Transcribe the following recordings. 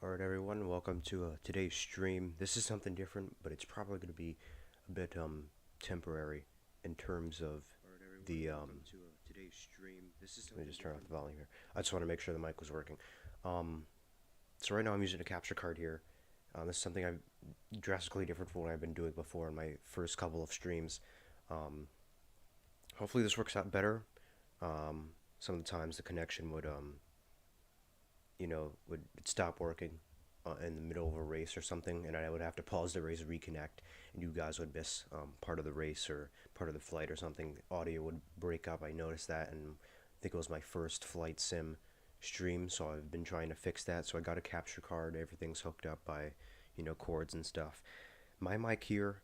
Alright everyone, welcome to today's stream. This is something different, but it's probably going to be a bit temporary in terms of the today's stream. Let me just turn off the volume here. I just want to make sure the mic was working. So right now I'm using a capture card here. This is something I'm drastically different from what I've been doing before in my first couple of streams. Hopefully this works out better. Some of the times the connection would would stop working in the middle of a race or something, and I would have to pause the race, reconnect, and you guys would miss part of the race or part of the flight or something. Audio would break up. I noticed that, and I think it was my first flight sim stream, so I've been trying to fix that. So I got a capture card. Everything's hooked up by, cords and stuff. My mic here,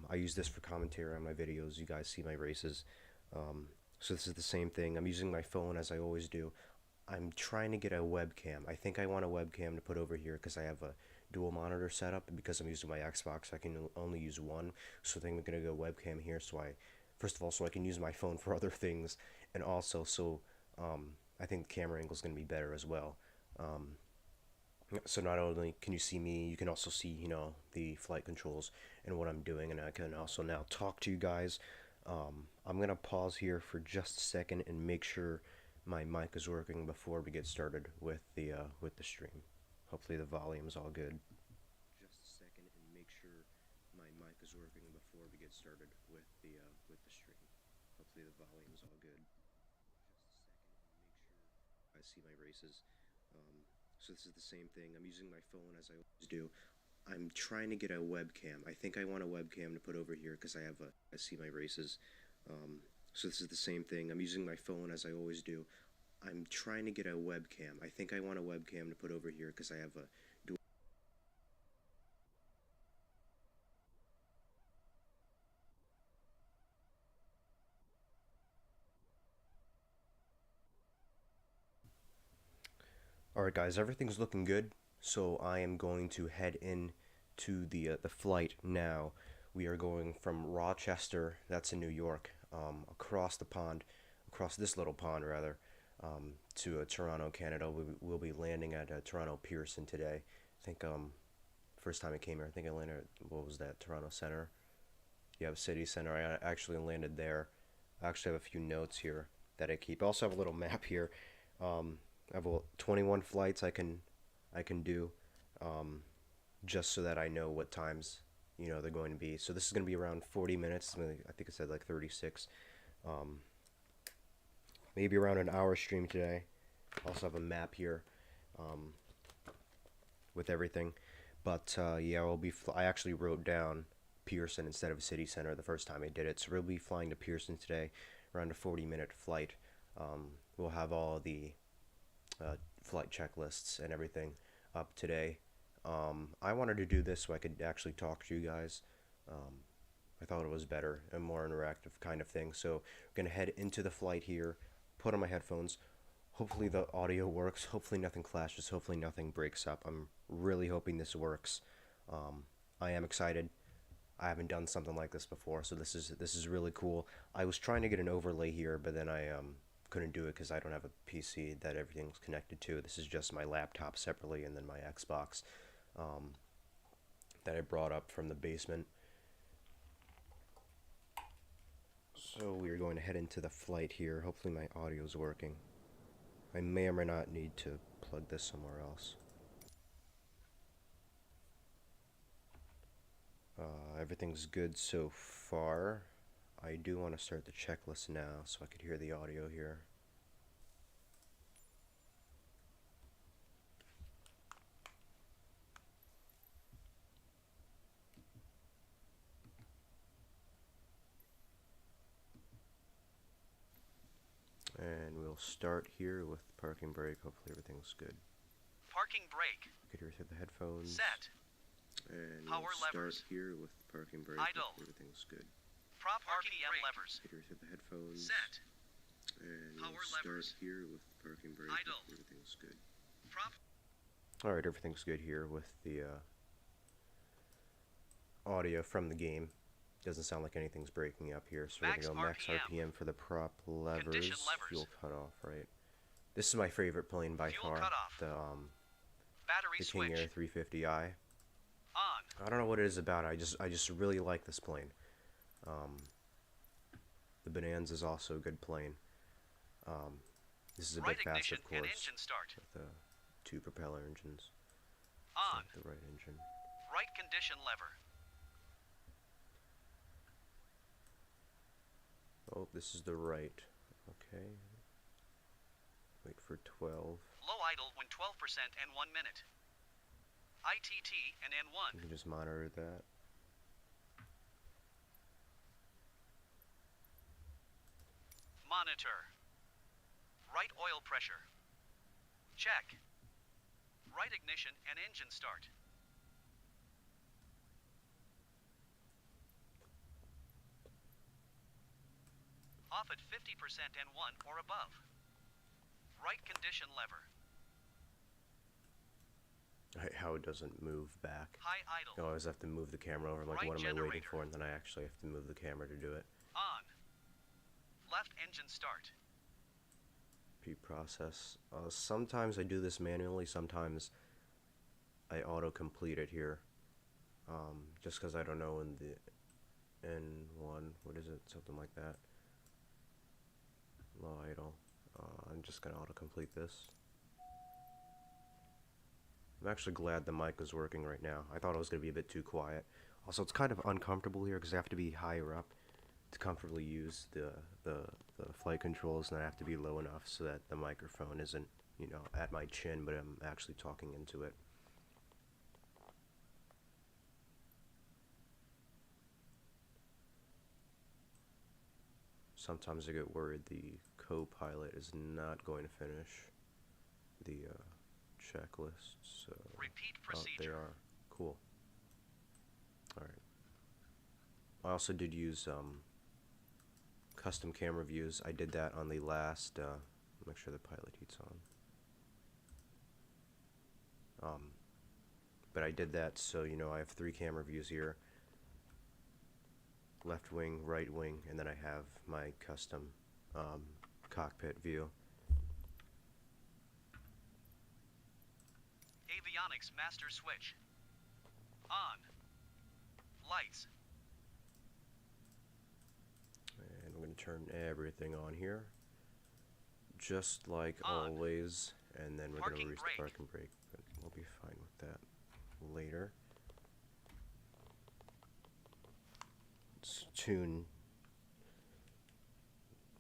I use this for commentary on my videos. You guys see my races. So this is the same thing. I'm using my phone as I always do. I'm trying to get a webcam. I think I want a webcam to put over here because I have a dual monitor setup, and because I'm using my Xbox I can only use one. So I think I'm gonna go webcam here, so first of all, so I can use my phone for other things, and also so I think the camera angle is gonna be better as well. So not only can you see me, you can also see the flight controls and what I'm doing, and I can also now talk to you guys. I'm gonna pause here for just a second and make sure my mic is working before we get started with the stream. Hopefully the volume's all good. Just a second and make sure my mic is working before we get started with the stream. Hopefully the volume's all good. Just a second and make sure I see my races. So this is the same thing. I'm using my phone as I always do. I'm trying to get a webcam. I think I want a webcam to put over here because I see my races. So this is the same thing. I'm using my phone as I always do. I'm trying to get a webcam. I think I want a webcam to put over here because I have a dual. Alright guys, everything's looking good. So I am going to head in to the flight now. We are going from Rochester, that's in New York, across the pond, across this little pond rather, to Toronto, Canada. We'll be landing at Toronto Pearson today. I think first time I came here, I think I landed at, what was that, Toronto Center? Yeah, City Center. I actually landed there. I actually have a few notes here that I keep. I also have a little map here. I have 21 flights I can do, just so that I know what times they're going to be. So this is going to be around 40 minutes. I think it said like 36. Maybe around an hour stream today. Also have a map here with everything. But yeah, I actually wrote down Pearson instead of City Center the first time I did it. So we'll be flying to Pearson today, around a 40-minute flight. We'll have all the flight checklists and everything up today. I wanted to do this so I could actually talk to you guys. I thought it was better and more interactive kind of thing. So we're gonna head into the flight here, put on my headphones. Hopefully the audio works. Hopefully nothing clashes. Hopefully nothing breaks up. I'm really hoping this works. I am excited. I haven't done something like this before, so this is really cool. I was trying to get an overlay here, but then I couldn't do it because I don't have a PC that everything's connected to. This is just my laptop separately, and then my Xbox that I brought up from the basement. So we are going to head into the flight here. Hopefully my audio is working. I may or may not need to plug this somewhere else. Everything's good so far. I do want to start the checklist now so I could hear the audio here. And we'll start here with parking brake. Hopefully everything's good. Parking brake. You could hear through the headphones. Set. And Power we'll start levers. here with parking brake. Idle. Hopefully everything's good. Prop RPM levers. You could hear through the headphones. Set. And Power we'll start levers. here with parking brake. Idle. Hopefully everything's good. Prop. Alright, everything's good here with the audio from the game. Doesn't sound like anything's breaking up here, so we're Max going to go max RPM. RPM for the prop levers. Condition levers. Fuel cutoff, right? This is my favorite plane by Fuel far. cutoff. The Battery the King switch. Air 350i. On. I don't know what it is about it. I just really like this plane. The Bonanza is also a good plane. This is a Right bit faster, ignition of course, and engine start. with the 2 propeller engines. On. Select the right engine. Right condition lever. Oh, this is the right. Okay. Wait for 12. Low idle when 12% and 1 minute. ITT and N1. You can just monitor that. Monitor. Right oil pressure. Check. Right ignition and engine start. Off at 50% N1 or above. Right condition lever. How it doesn't move back. High idle. I always have to move the camera over. I'm like, Right what am I waiting generator. for? And then I actually have to move the camera to do it. On. Left engine start. Pre-process. Sometimes I do this manually. Sometimes I auto-complete it here. Just because I don't know in the N1. What is it? Something like that. Low idle. I'm just going to auto-complete this. I'm actually glad the mic is working right now. I thought it was going to be a bit too quiet. Also, it's kind of uncomfortable here because I have to be higher up to comfortably use the flight controls, and I have to be low enough so that the microphone isn't, you know, at my chin, but I'm actually talking into it. Sometimes I get worried the co-pilot is not going to finish the checklists. Repeat Oh, they procedure. are. Cool. Alright. I also did use custom camera views. I did that on the last, make sure the pilot heat's on. But I did that so, you know, I have 3 camera views here. Left wing, right wing, and then I have my custom cockpit view. Avionics master switch. On. Lights. And I'm going to turn everything on here. Just like On. always. And then we're going to Parking release brake. the parking brake. But we'll be fine with that later. Let's tune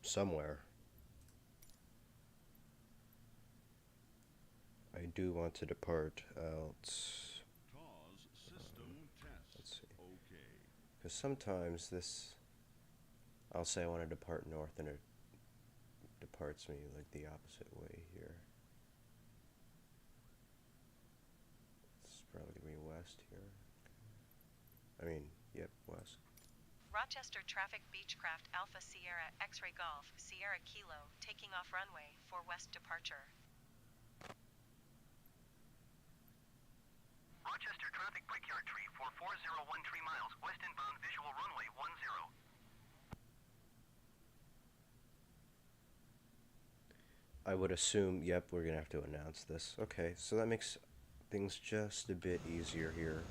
somewhere. I do want to depart out. Let's see. Because sometimes this, I'll say I want to depart north and it departs me like the opposite way here. It's probably going to be west here. I mean, yep, west. Rochester Traffic Beechcraft Alpha Sierra X-Ray Golf Sierra Kilo taking off runway for west departure. Rochester traffic brickyard tree for 401 miles west inbound visual runway 10. I would assume, yep, we're going to have to announce this. Okay, so that makes things just a bit easier here.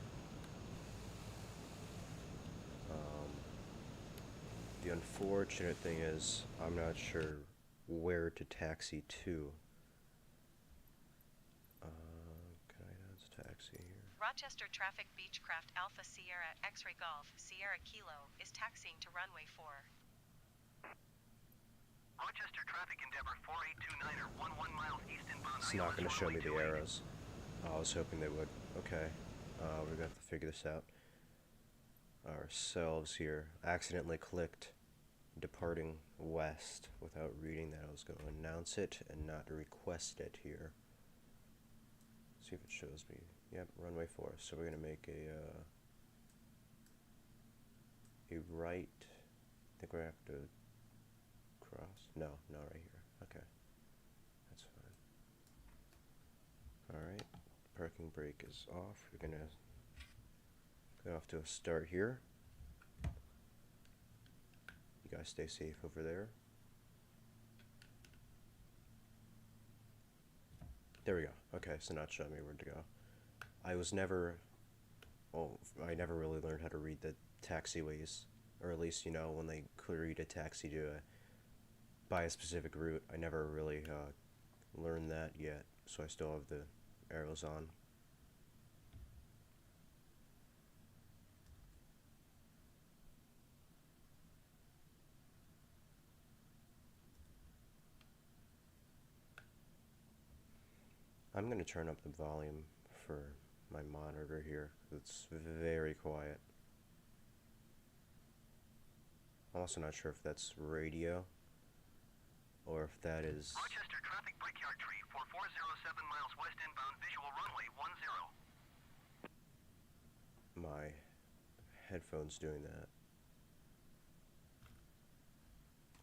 The unfortunate thing is, I'm not sure where to taxi to. Can I announce taxi here? Rochester Traffic Beechcraft Alpha Sierra X-Ray Golf Sierra Kilo is taxiing to runway 4. Rochester traffic Endeavor 4829er 11 miles east inbound. It's not going to show me the arrows. I was hoping they would. Okay, we're going to have to figure this out ourselves here. Accidentally clicked departing west without reading that. I was going to announce it and not request it here. See if it shows me. Yep, runway 4. So we're going to make a right. I think we have to cross. No, not right here. Okay, that's fine. Alright, parking brake is off. We're going to go off to a start here. You guys stay safe over there. There we go. Okay, so now it's showing me where to go. I was never, oh, I never really learned how to read the taxiways, or at least, you know, when they create a taxi to by a specific route. I never really learned that yet, so I still have the arrows on. I'm going to turn up the volume for my monitor here. It's very quiet. I'm also not sure if that's radio or if that is... Rochester traffic brickyard tree 4407 miles west inbound visual runway 10. my headphones doing that.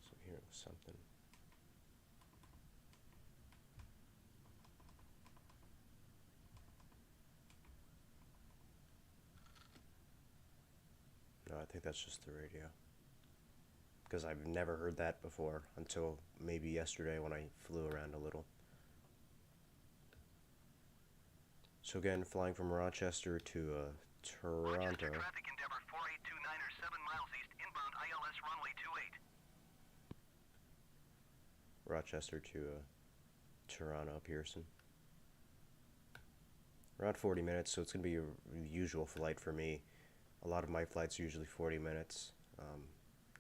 So I'm hearing something. No, I think that's just the radio. Because I've never heard that before until maybe yesterday when I flew around a little. So again, flying from Rochester to Toronto. Rochester traffic Endeavour 4829er 7 miles east inbound ILS runway 28. Rochester to Toronto, Pearson. Around 40 minutes, so it's going to be a usual flight for me. A lot of my flights are usually 40 minutes.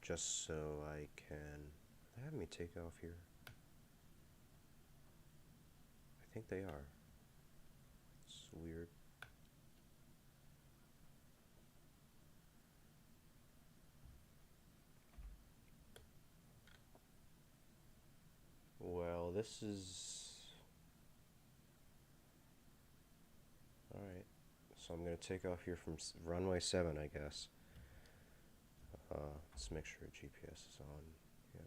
Just so I can... Are they having me take off here? I think they are. It's weird. Well, this is... Alright. So I'm going to take off here from runway 7, I guess. Let's make sure GPS is on. Yep.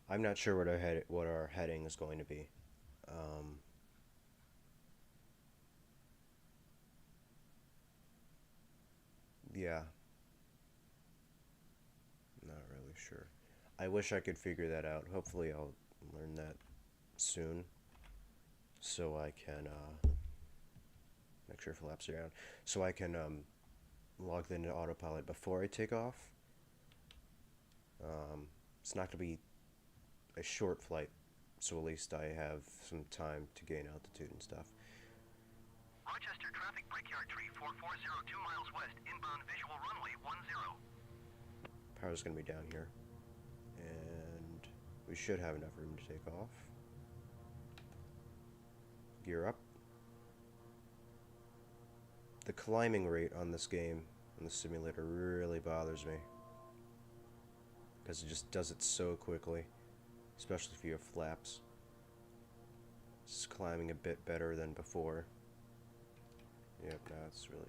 I'm not sure what our heading is going to be. Yeah. Not really sure. I wish I could figure that out. Hopefully I'll learn that soon, so I can make sure flaps are down, so I can log that into autopilot before I take off. It's not going to be a short flight, so at least I have some time to gain altitude and stuff. Rochester traffic brickyard tree 4402 miles west inbound visual runway 10. Power's going to be down here, and we should have enough room to take off. Gear up. The climbing rate on this game, on the simulator, really bothers me. Because it just does it so quickly. Especially if you have flaps. It's climbing a bit better than before. Yep, now it's really...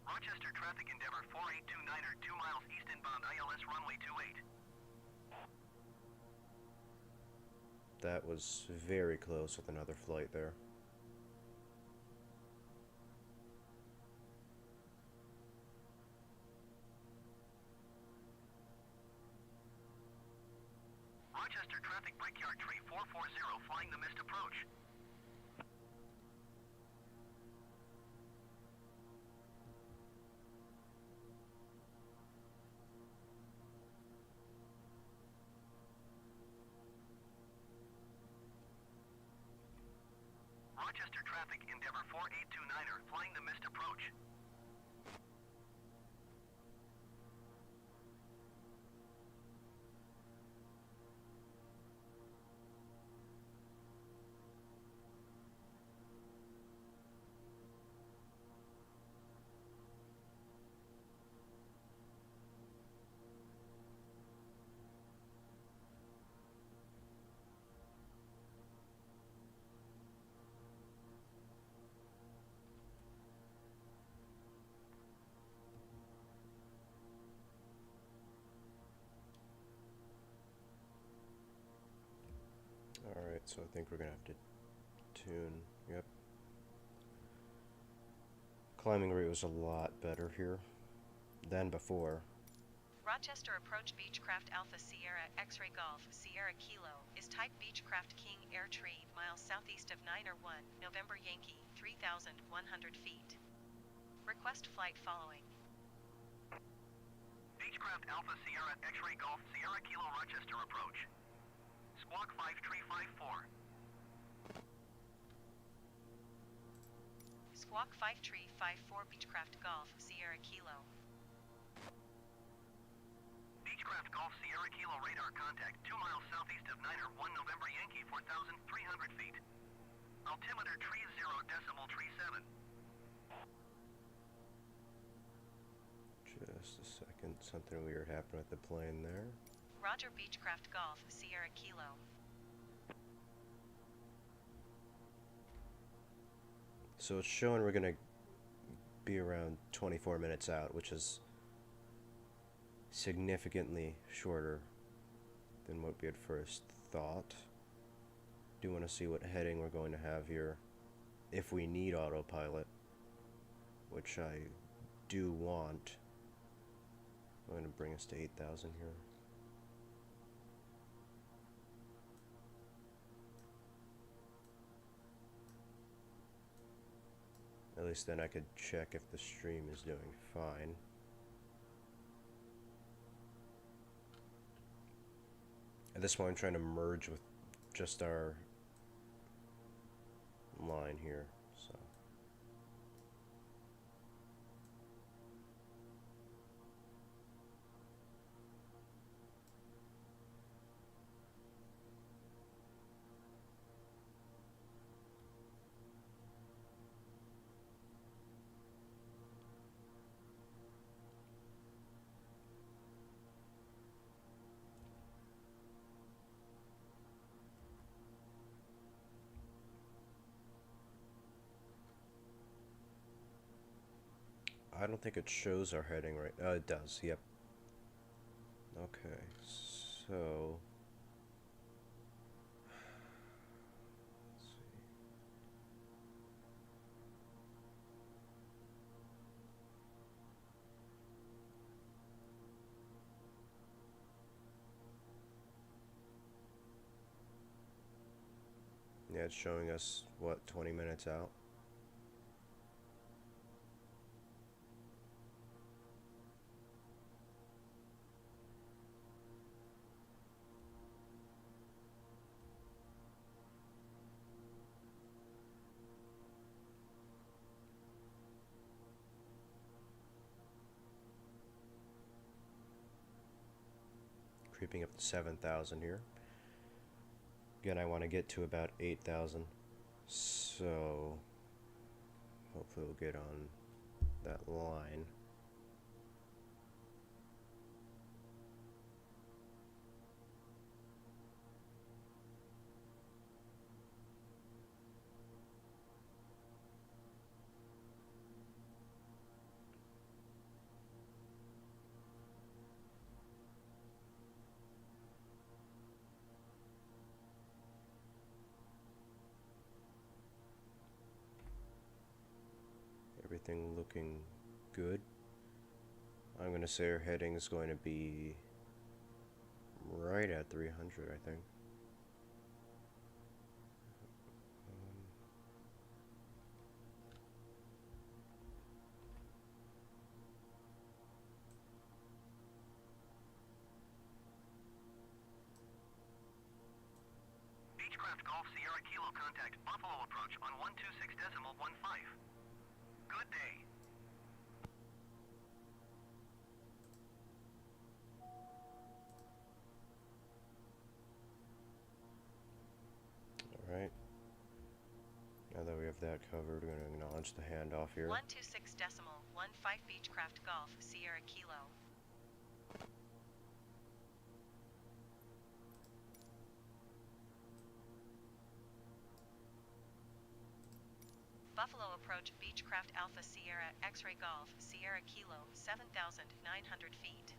Rochester traffic Endeavour 4829er 2 miles east inbound ILS runway 28. That was very close with another flight there. Rochester traffic brickyard tree 440 flying the missed approach. Rochester traffic Endeavour 4829er flying the missed approach. Alright, so I think we're going to have to tune. Yep. Climbing rate was a lot better here than before. Rochester approach Beechcraft Alpha Sierra X-Ray Golf Sierra Kilo is type Beechcraft King Air Tree miles southeast of 901 November Yankee 3,100 feet. Request flight following. Beechcraft Alpha Sierra X-Ray Golf Sierra Kilo Rochester approach. Squawk 5354. Squawk 5354 Beechcraft Golf Sierra Kilo. Beechcraft Golf Sierra Kilo radar contact 2 miles southeast of 901 November Yankee 4,300 feet. Altimeter tree 0 decimal tree 7. Just a second, something weird happened with the plane there. Roger Beechcraft Golf Sierra Kilo. So it's showing we're gonna be around 24 minutes out, which is significantly shorter than what we had first thought. Do want to see what heading we're going to have here if we need autopilot, which I do want. I'm going to bring us to 8,000 here. At least then I could check if the stream is doing fine. At this point I'm trying to merge with just our line here, so. I don't think it shows our heading right. Oh, it does. Yep. Okay. So. Let's see. Yeah, it's showing us, what, 20 minutes out? Creeping up to 7,000 here. Again, I want to get to about 8,000. So, hopefully we'll get on that line. Everything looking good. I'm going to say our heading is going to be right at 300, I think. Beechcraft Golf Sierra Kilo contact Buffalo approach on 126.15. Good day. Alright. Now that we have that covered, we're going to acknowledge the handoff here. 126.15 Beechcraft Golf Sierra Kilo. Buffalo approach Beechcraft Alpha Sierra X-Ray Golf Sierra Kilo 7,900 feet.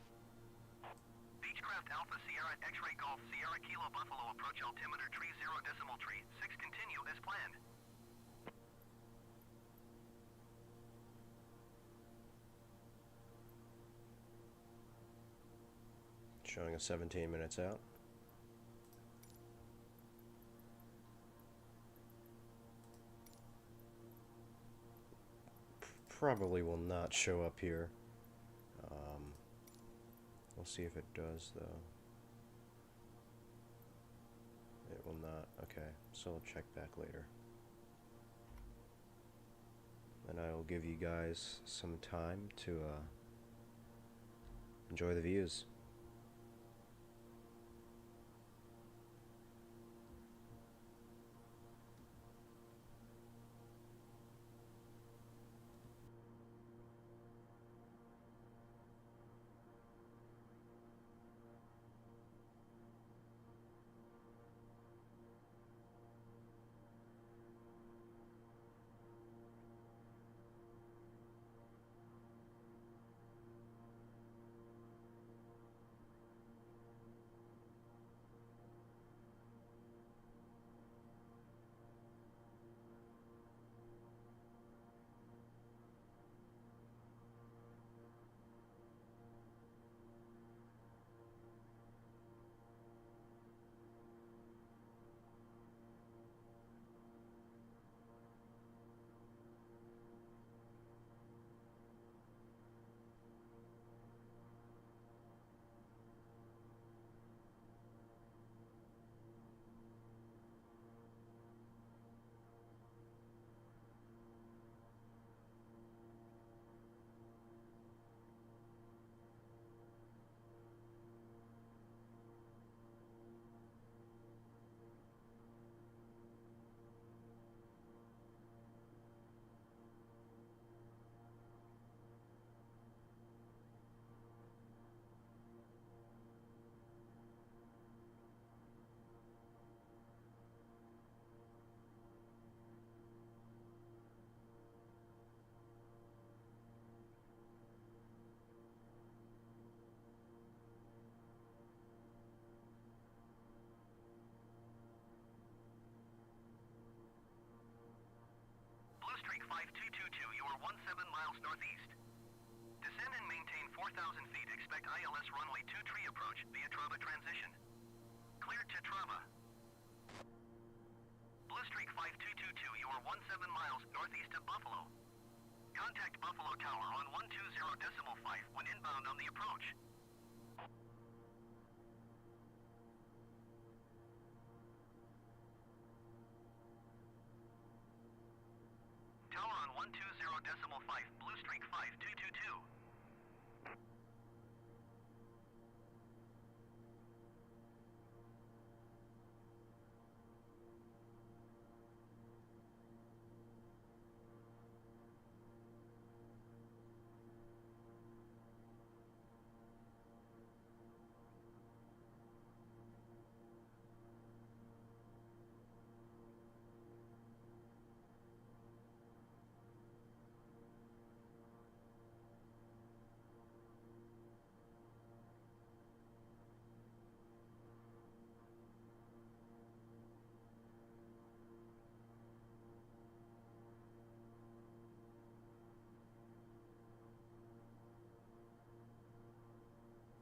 Beechcraft Alpha Sierra X-Ray Golf Sierra Kilo Buffalo approach altimeter tree 0 decimal tree 6 continue as planned. Showing us 17 minutes out. Probably will not show up here. We'll see if it does, though. It will not. Okay, so I'll check back later. And I will give you guys some time to enjoy the views. Blue Streak 5222, you are 17 miles northeast. Descend and maintain 4,000 feet. Expect ILS runway 2 tree approach via Trava transition. Cleared to Trava. Blue Streak 5222, you are 17 miles northeast of Buffalo. Contact Buffalo Tower on 120.5 when inbound on the approach. Tower on 120.5, Blue Streak 5222.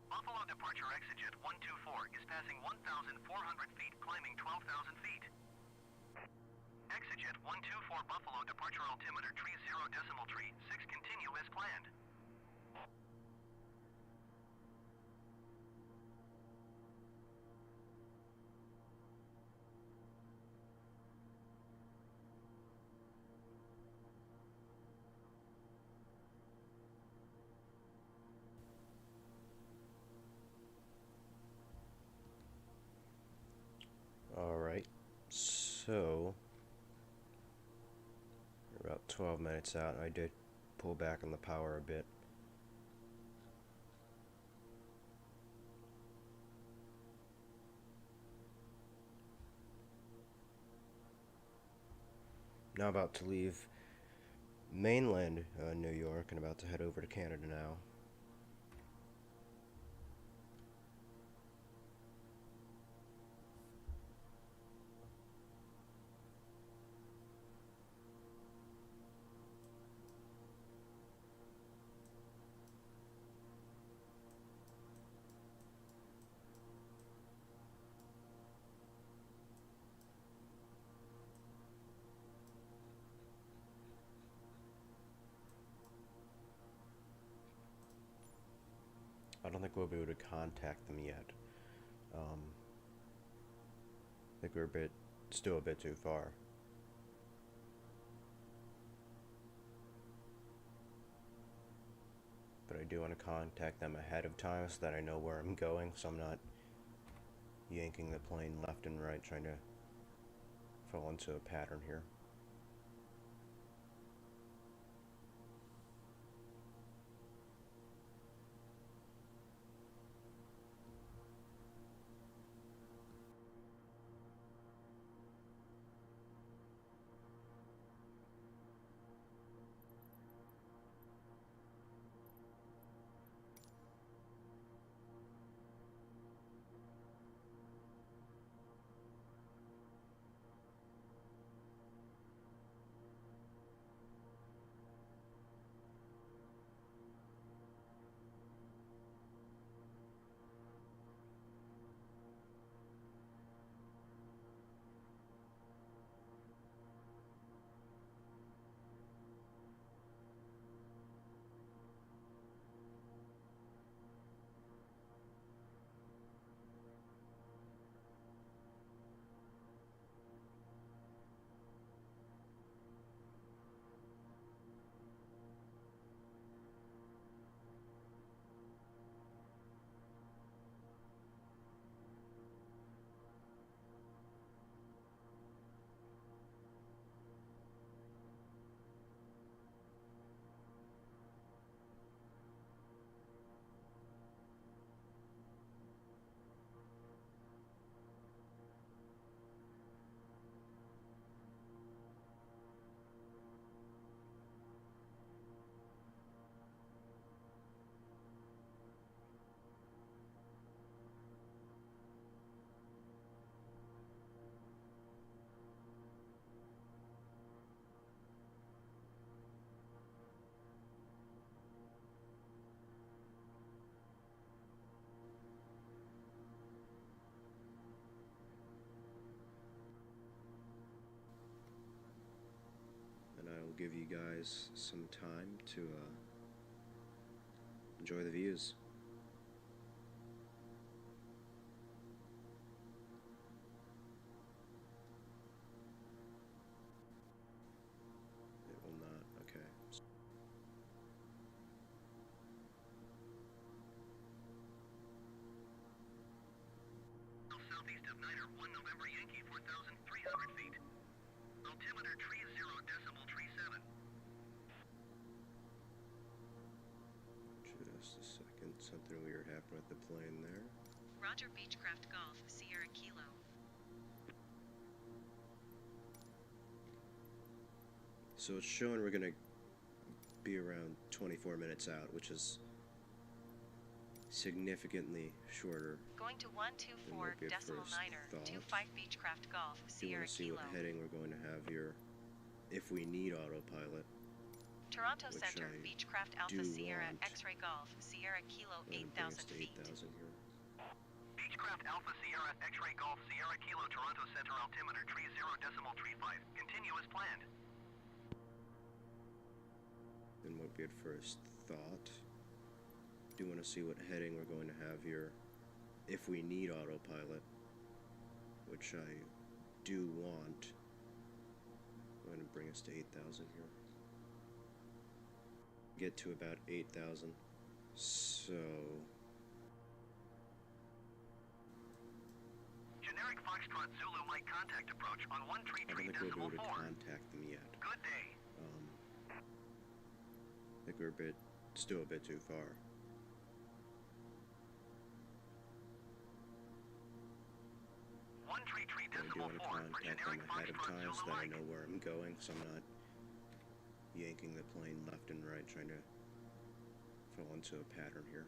Buffalo departure exigent 124 is passing 1,400 feet, climbing 12,000 feet. Exigent 124 Buffalo departure altimeter tree 0 decimal tree 6 continue as planned. Alright, so we're about 12 minutes out, and I did pull back on the power a bit. Now about to leave mainland New York and about to head over to Canada now. I don't think we'll be able to contact them yet. I think we're still a bit too far. But I do want to contact them ahead of time so that I know where I'm going, so I'm not yanking the plane left and right trying to fall into a pattern here. And I will give you guys some time to enjoy the views. It will not, okay. Southeast of 901 November Yankee, 4,300 feet. Altimeter tree 0 decimal tree 7. Just a second, something weird happened with the plane there. Roger Beechcraft Golf, Sierra Kilo. So it's showing we're gonna be around 24 minutes out, which is significantly shorter. Going to 124 decimal niner, 25 Beechcraft Golf, You Sierra want to see Kilo. what heading we're going to have here if we need autopilot. Toronto which Center, I Beechcraft Alpha do Sierra want. X-Ray Golf, Sierra Kilo, I'm gonna bring us 8,000 to feet. 8,000 here. Beechcraft Alpha Sierra X-Ray Golf Sierra Kilo Toronto Center altimeter tree 0 decimal tree 5. Continue as planned. And what we had first thought. Do want to see what heading we're going to have here if we need autopilot, which I do want. I'm going to bring us to 8,000 here. Get to about 8,000. So Generic Foxtrot Zulu Mike contact approach on I don't 133 think we'll be decimal able to 4. contact them yet. Good day. I think we're still a bit too far. I do want to contact them ahead of time so that I know where I'm going, so I'm not yanking the plane left and right trying to fall into a pattern here.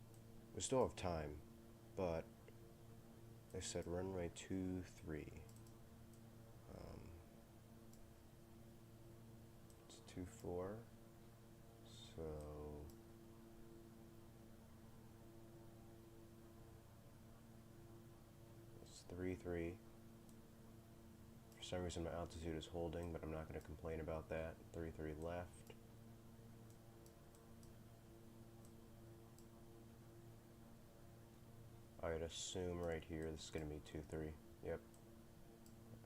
We still have time, but they said runway 23. It's 24, so it's 33. For some reason my altitude is holding, but I'm not going to complain about that. 33 left. I'd assume right here this is going to be 23. Yep.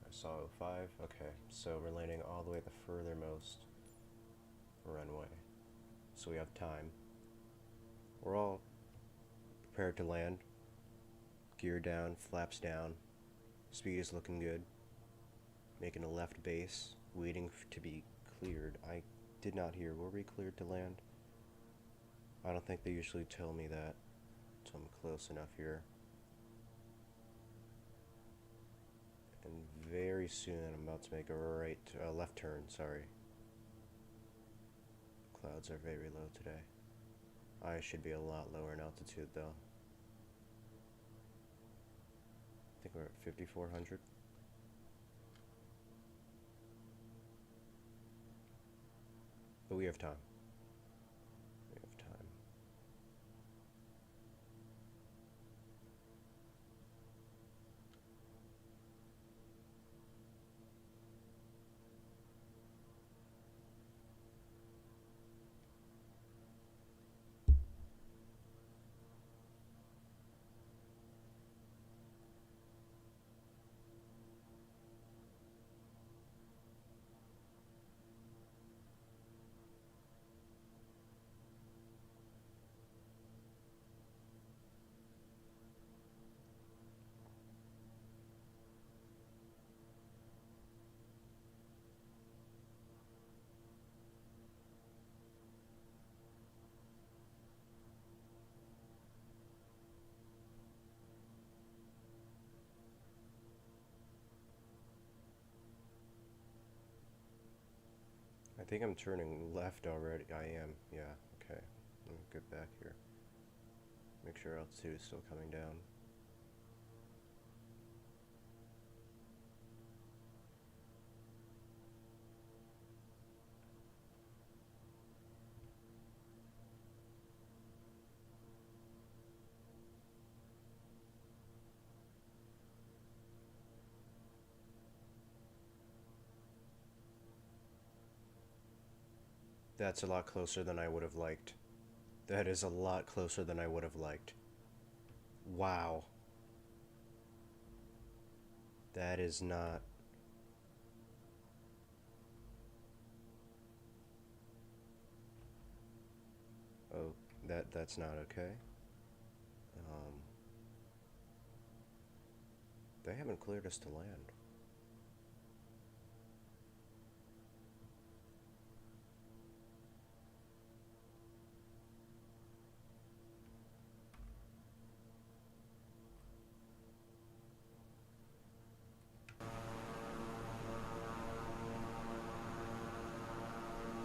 I saw 05. Okay, so we're landing all the way at the furthermost runway. So we have time. We're all prepared to land. Gear down, flaps down. Speed is looking good. Making a left base, waiting to be cleared. I did not hear. Were we cleared to land? I don't think they usually tell me that. So I'm close enough here. And very soon I'm about to make a left turn, sorry. Clouds are very low today. I should be a lot lower in altitude though. I think we're at 5,400. But we have time. We have time. I think I'm turning left already. I am, yeah, okay. Let me get back here. Make sure altitude is still coming down. That's a lot closer than I would have liked. That is a lot closer than I would have liked. Wow. That is not... Oh, that's not okay. They haven't cleared us to land.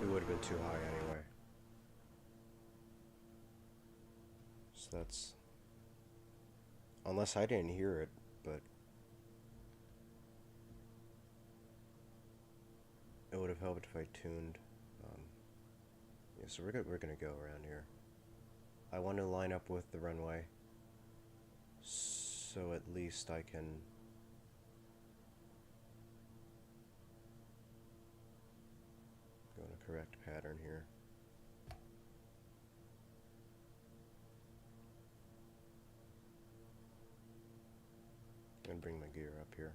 It would have been too high anyway. So that's... Unless I didn't hear it, but... It would have helped if I tuned. Yeah, so we're gonna go around here. I want to line up with the runway, so at least I can... go in a correct pattern here. And bring my gear up here.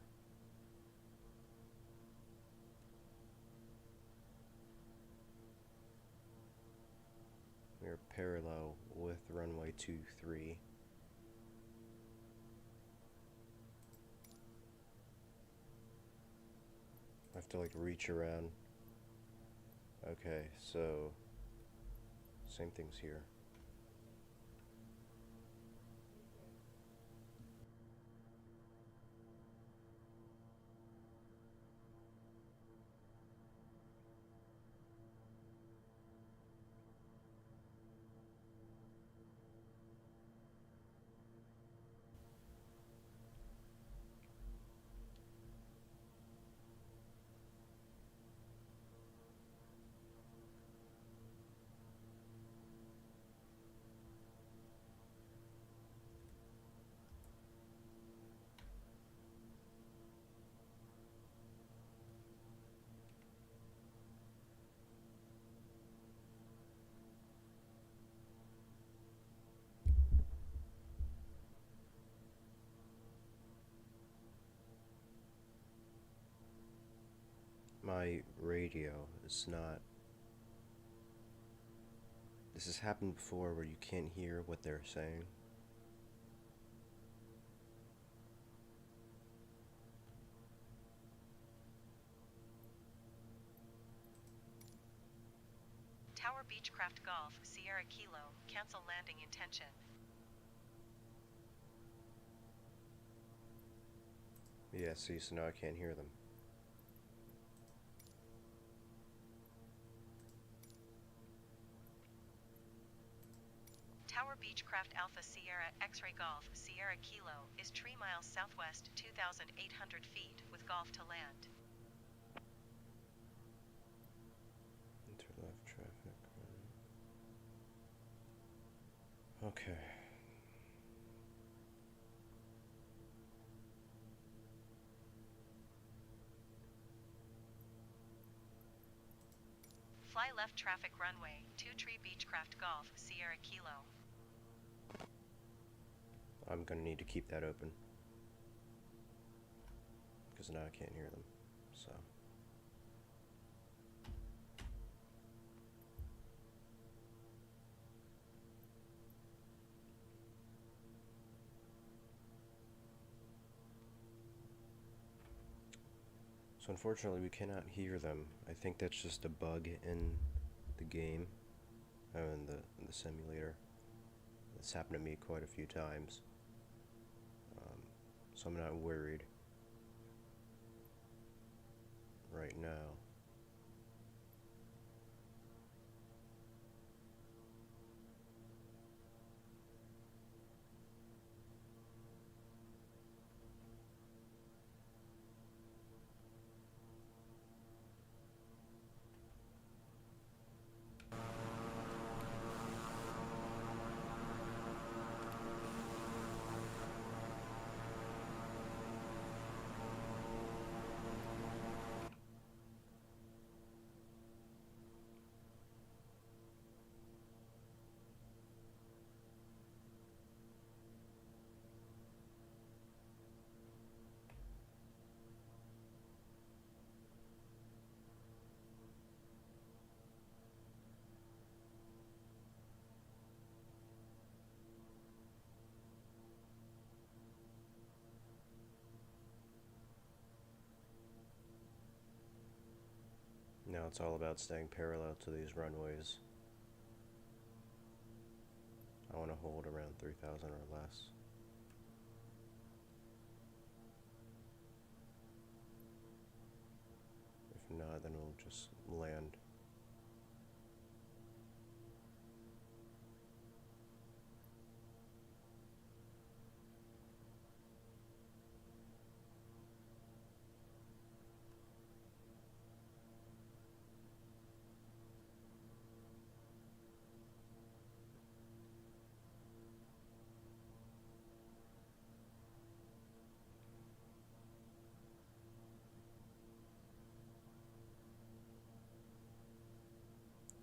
We're parallel with runway 23. I have to like reach around. Okay, so same things here. radio is not... This has happened before where you can't hear what they're saying. Tower Beechcraft Golf, Sierra Kilo, cancel landing intention. Yeah, see, so now I can't hear them. Tower Beechcraft Alpha Sierra X-Ray Golf, Sierra Kilo, is 3 miles southwest, 2,800 feet, with golf to land. Enter left traffic. Okay. Fly left traffic runway, 2-tree Beechcraft Golf, Sierra Kilo. I'm gonna need to keep that open, because now I can't hear them, so... So unfortunately we cannot hear them. I think that's just a bug in the game, in the simulator. It's happened to me quite a few times. So I'm not worried right now. Now it's all about staying parallel to these runways. I want to hold around 3,000 or less. If not, then we'll just land.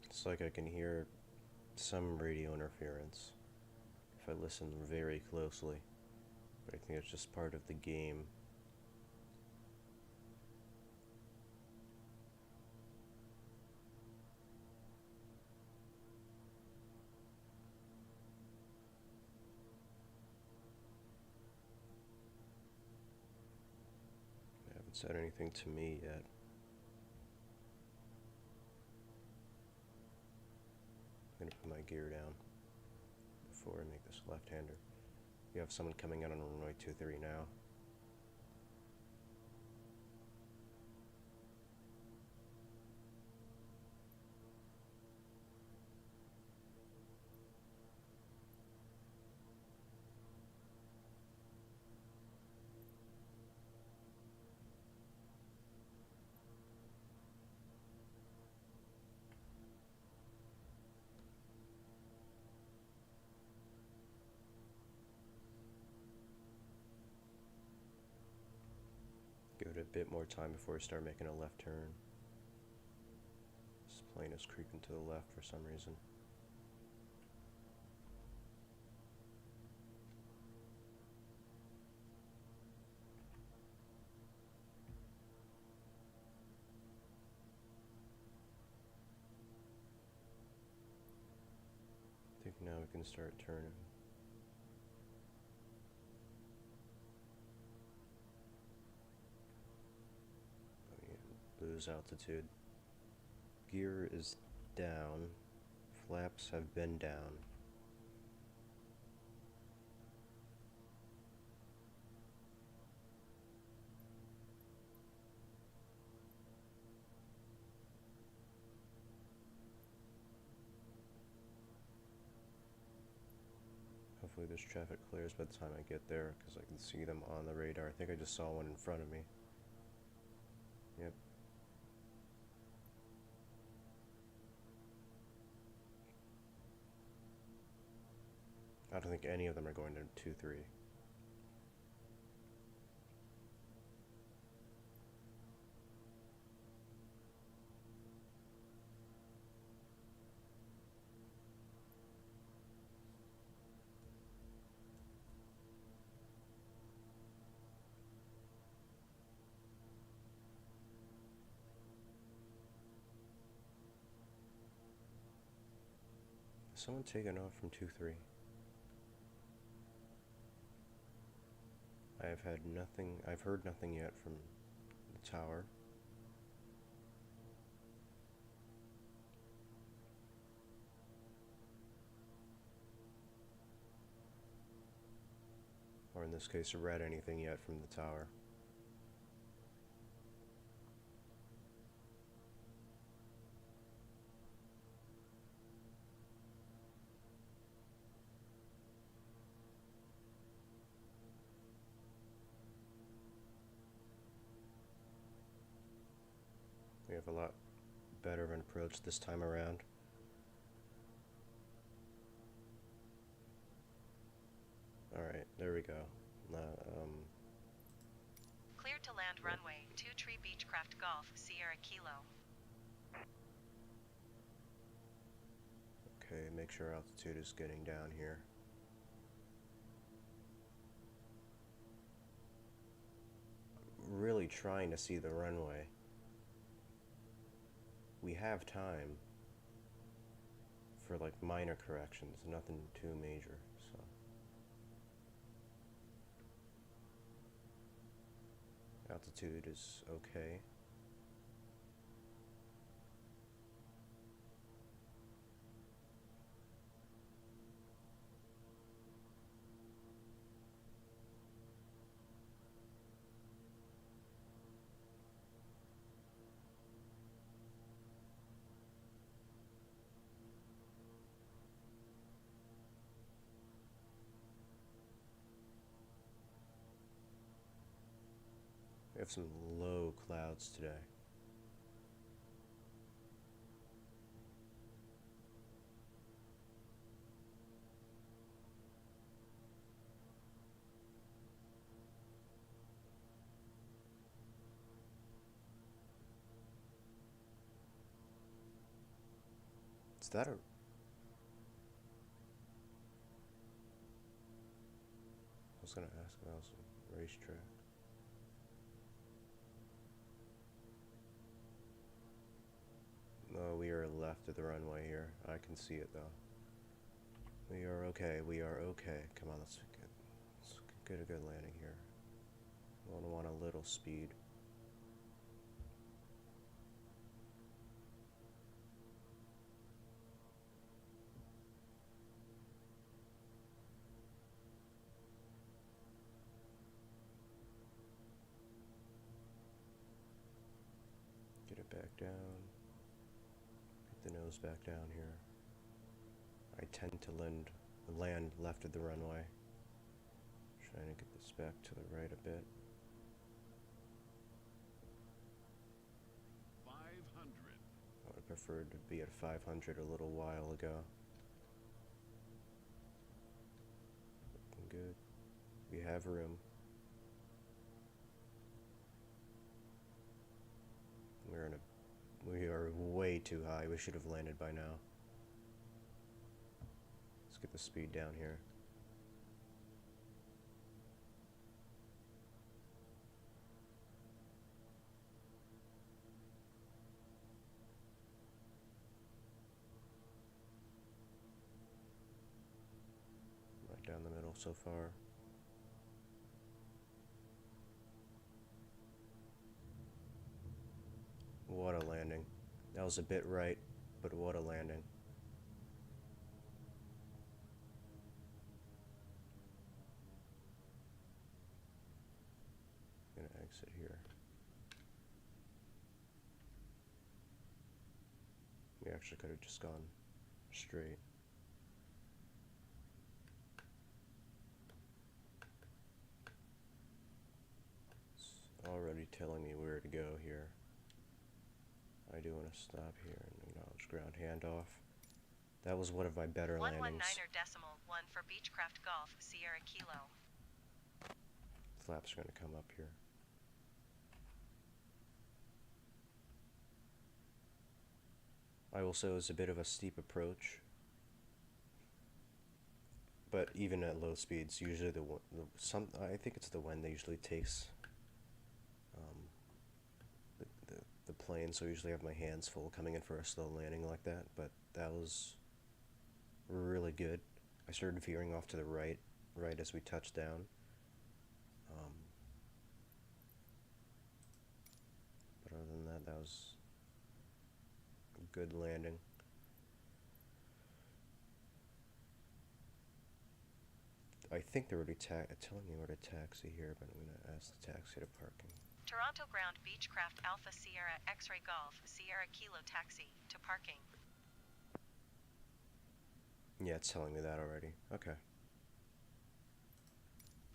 It's like I can hear some radio interference if I listen very closely, but I think it's just part of the game. They haven't said anything to me yet. I'm gonna put my gear down before I make this left-hander. You have someone coming out on runway 23 now. Give it a bit more time before I start making a left turn. This plane is creeping to the left for some reason. Now we can start turning. Lose altitude. Gear is down. Flaps have been down. Hopefully this traffic clears by the time I get there, because I can see them on the radar. I think I just saw one in front of me. Yep. I don't think any of them are going to 2-3. Is someone taking off from 2-3? I've heard nothing yet from the tower. Or in this case, read anything yet from the tower. We have a lot better of an approach this time around. Alright, there we go. Cleared to land runway 23 Beechcraft Golf, Sierra Kilo. Okay, make sure altitude is getting down here. Really trying to see the runway. We have time for like minor corrections, nothing too major, so. Altitude is okay. We have some low clouds today. Is that a... I was gonna ask if that was a racetrack. No, we are left of the runway here. I can see it though. We are okay. We are okay. Come on, let's get a good landing here. We'll want a little speed. Get it back down. Get the nose back down here. I tend to land left of the runway. Trying to get this back to the right a bit. 500. I would have preferred to be at 500 a little while ago. Looking good. We have room. We are way too high. We should have landed by now. Let's get the speed down here. well so far. What a landing. That was a bit right, but what a landing. I'm gonna exit here. We actually could have just gone straight. It's already telling me where to go here. I do want to stop here and acknowledge ground handoff. That was one of my better landings. 119.1 for Beechcraft Golf, Sierra Kilo. Flaps are going to come up here. I will say it was a bit of a steep approach, but even at low speeds, usually I think it's the wind that usually takes the plane, so I usually have my hands full coming in for a slow landing like that, but that was really good. I started veering off to the right as we touched down. But other than that, that was a good landing. I think they're already telling me where to taxi here, but I'm going to ask the taxi to parking. Toronto Ground Beechcraft Alpha Sierra X-Ray Golf, Sierra Kilo Taxi, to parking. Yeah, it's telling me that already. Okay.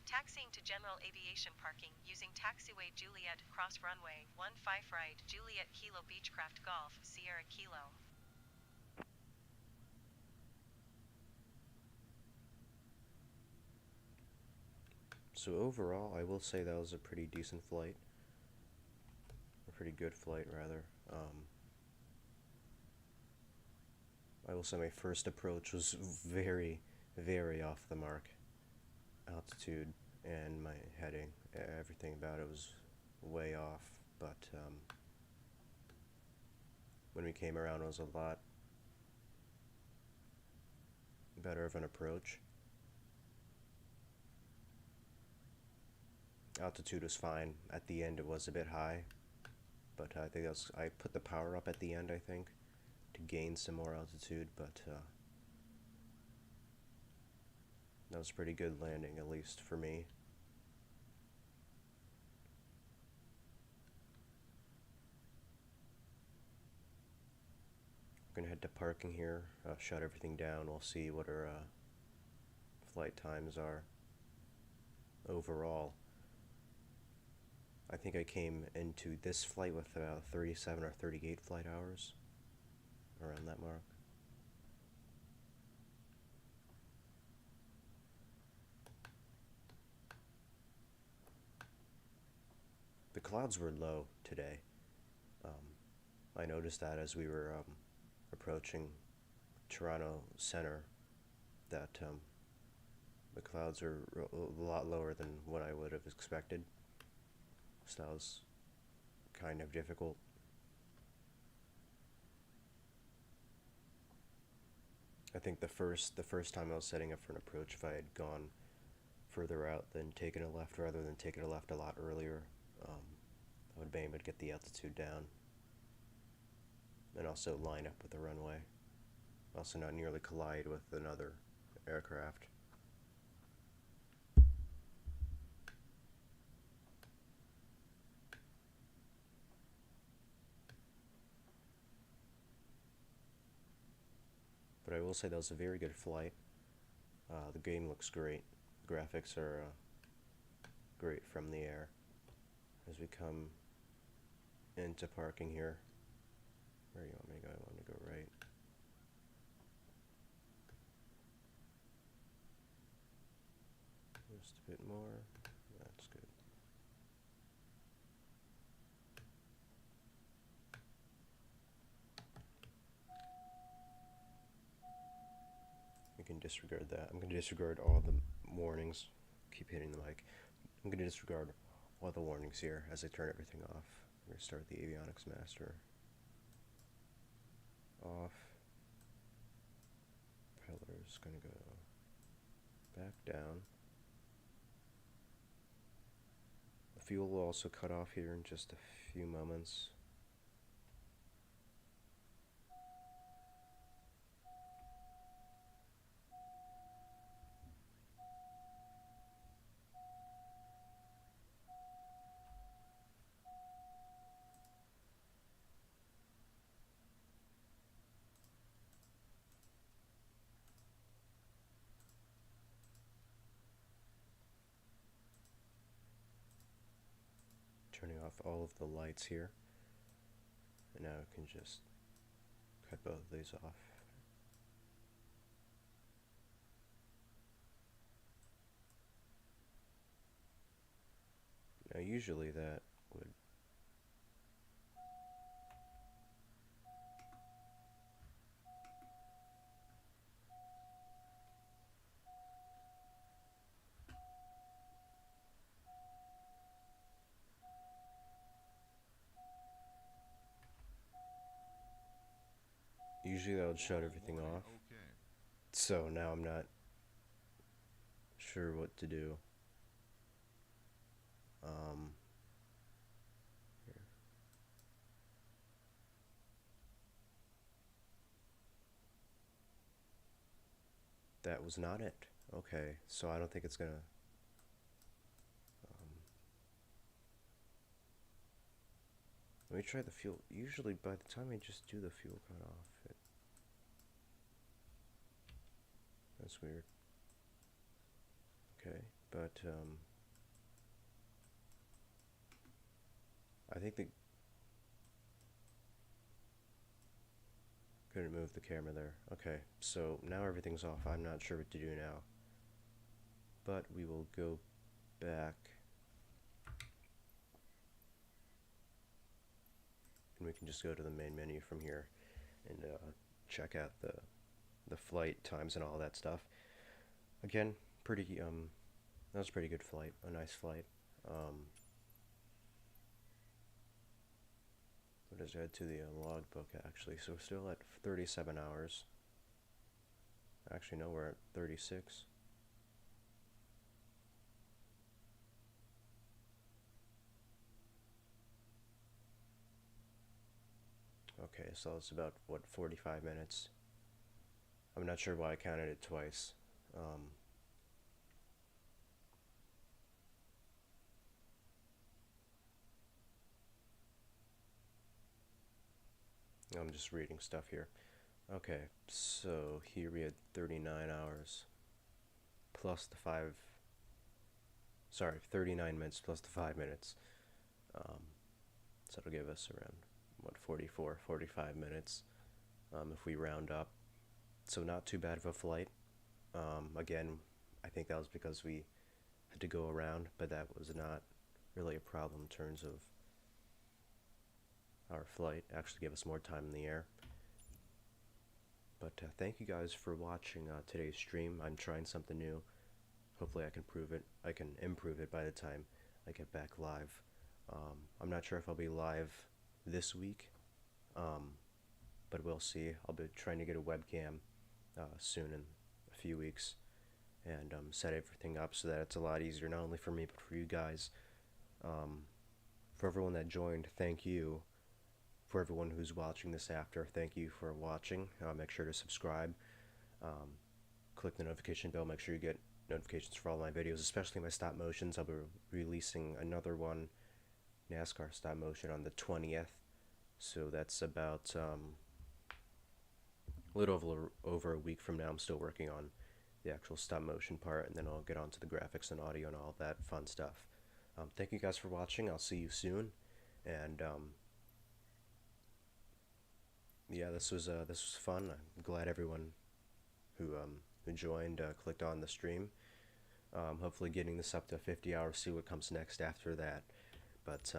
Taxiing to General Aviation Parking using taxiway Juliet Cross Runway 15 right Juliet Kilo Beechcraft Golf Sierra Kilo. So overall, I will say that was a pretty decent flight. A pretty good flight, rather. I will say my first approach was very, very off the mark. Altitude and my heading, everything about it was way off, but when we came around, it was a lot better of an approach. Altitude was fine. At the end, it was a bit high, but I think I put the power up at the end, I think, to gain some more altitude, but that was a pretty good landing, at least for me. We're gonna head to parking here, shut everything down. We'll see what our flight times are overall. I think I came into this flight with about 37 or 38 flight hours, around that mark. The clouds were low today. I noticed that as we were approaching Toronto Center, that the clouds are a lot lower than what I would have expected. So that was kind of difficult. I think the first time I was setting up for an approach, if I had gone further out than taken a left rather than taken a left a lot earlier, I would have been able to get the altitude down and also line up with the runway. Also not nearly collide with another aircraft. But I will say that was a very good flight. The game looks great. The graphics are great from the air. As we come into parking here, where do you want me to go? I want to go right. Just a bit more. That's good. We can disregard that. I'm going to disregard all the warnings. Keep hitting the mic. I'm going to disregard all the warnings here as I turn everything off. I'm going to start the avionics master. Off. Propeller's going to go back down. The fuel will also cut off here in just a few moments. Turning off all of the lights here, and now I can just cut both of these off. Now usually that would that would shut everything off. Okay. So now I'm not sure what to do. Here. That was not it. Okay, so I don't think it's gonna. Let me try the fuel. Usually, by the time I just do the fuel cut off, that's weird. Okay, but I think the couldn't move the camera there. Okay, so now everything's off. I'm not sure what to do now, but we will go back. And we can just go to the main menu from here and check out the flight times and all that stuff. Again, pretty that was a pretty good flight, a nice flight. What does it add to the logbook actually? So we're still at 37 hours. Actually, no, we're at 36. Okay, so it's about, what, 45 minutes? I'm not sure why I counted it twice. I'm just reading stuff here. Okay, so here we had 39 hours plus the 39 minutes plus the 5 minutes. So it'll give us around, what, 45 minutes if we round up. So not too bad of a flight. Again, I think that was because we had to go around, but that was not really a problem in terms of our flight. Actually gave us more time in the air. But thank you guys for watching today's stream. I'm trying something new. Hopefully I can improve it by the time I get back live. I'm not sure if I'll be live this week, but we'll see. I'll be trying to get a webcam soon, in a few weeks, and set everything up so that it's a lot easier, not only for me but for you guys. For everyone that joined, thank you. For everyone who's watching this after, thank you for watching. Make sure to subscribe, click the notification bell, make sure you get notifications for all my videos, especially my stop motions. I'll be releasing another one, NASCAR stop motion, on the 20th, so that's about a little over a week from now. I'm still working on the actual stop motion part, and then I'll get on to the graphics and audio and all that fun stuff. Thank you guys for watching. I'll see you soon, and yeah, this was fun. I'm glad everyone who joined clicked on the stream. Hopefully getting this up to 50 hours, see what comes next after that. But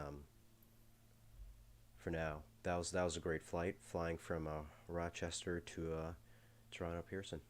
for now, that was a great flight, flying from Rochester to Toronto Pearson.